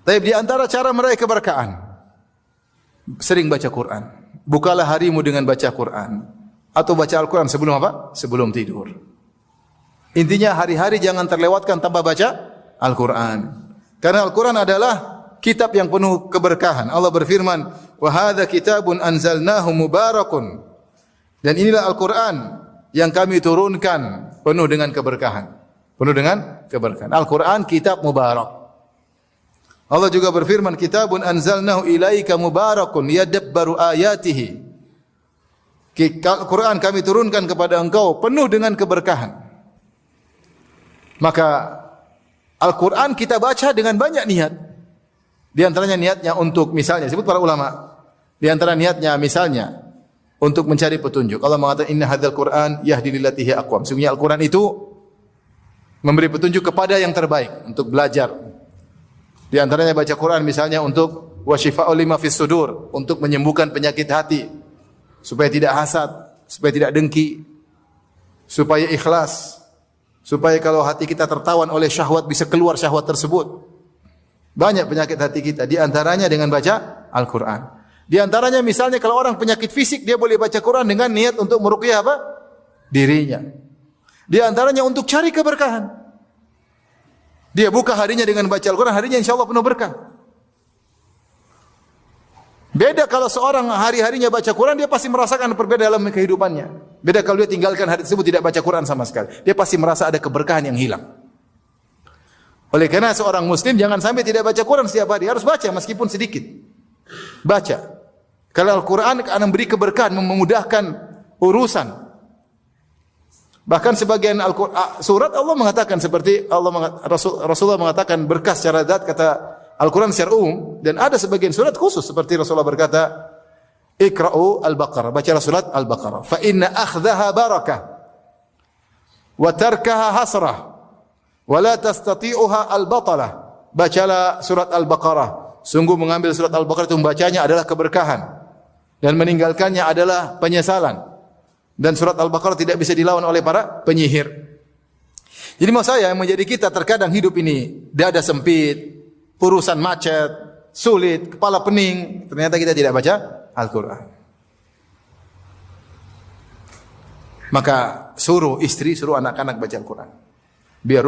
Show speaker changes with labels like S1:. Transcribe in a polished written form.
S1: Tapi di antara cara meraih keberkahan, sering baca Quran. Bukalah harimu dengan baca Quran. Atau baca Al-Quran sebelum apa? Sebelum tidur. Intinya hari-hari jangan terlewatkan tanpa baca Al-Quran. Karena Al-Quran adalah kitab yang penuh keberkahan. Allah berfirman, "Wa hadza kitabun anzalnahu mubarakun." Dan inilah Al-Quran yang kami turunkan penuh dengan keberkahan. Penuh dengan keberkahan. Al-Quran kitab mubarak. Allah juga berfirman, "Kitabun anzalnahu ilaika mubarakun yadabbaru ayatihi." Al-Quran kami turunkan kepada engkau penuh dengan keberkahan. Maka Al-Quran kita baca dengan banyak niat. Di antaranya niatnya untuk misalnya, sebut para ulama, di antara niatnya misalnya untuk mencari petunjuk. Allah mengatakan, "Inna hadzal Qur'an yahdi lillati hiya aqwam." Sungguhnya Al-Quran itu memberi petunjuk kepada yang terbaik untuk belajar. Di antaranya baca Quran misalnya untuk wasyifa'ul lima fis sudur, untuk menyembuhkan penyakit hati, supaya tidak hasad, supaya tidak dengki, supaya ikhlas, supaya kalau hati kita tertawan oleh syahwat bisa keluar syahwat tersebut. Banyak penyakit hati kita, di antaranya dengan baca Al-Quran. Di antaranya misalnya kalau orang penyakit fisik, dia boleh baca Quran dengan niat untuk meruqyah apa? Dirinya. Di antaranya untuk cari keberkahan. Dia buka harinya dengan baca Al-Quran, harinya insyaAllah penuh berkah. Beda kalau seorang hari-harinya baca Quran, dia pasti merasakan perbedaan dalam kehidupannya. Beda kalau dia tinggalkan hari tersebut tidak baca Quran sama sekali. Dia pasti merasa ada keberkahan yang hilang. Oleh karena seorang muslim jangan sampai tidak baca Quran setiap hari. Harus baca meskipun sedikit. Baca. Kalau Al-Quran akan memberi keberkahan, memudahkan urusan. Bahkan sebagian surat Allah mengatakan seperti Rasulullah mengatakan berkah secara zat, kata Al-Quran secara umum, dan ada sebagian surat khusus seperti Rasulullah berkata, "Iqra'u Al-Baqarah." Bacalah surat Al-Baqarah. "Fa inna akhdaha barakah wa tarkaha hasrah wa la tastati'uha al-batalah." Bacalah surat Al-Baqarah. Sungguh mengambil surat Al-Baqarah itu membacanya adalah keberkahan dan meninggalkannya adalah penyesalan. Dan surat Al-Baqarah tidak bisa dilawan oleh para penyihir. Jadi maksud saya yang menjadi kita terkadang hidup ini dada sempit, urusan macet, sulit, kepala pening, ternyata kita tidak baca Al-Quran. Maka suruh istri, suruh anak-anak baca Al-Quran. Biar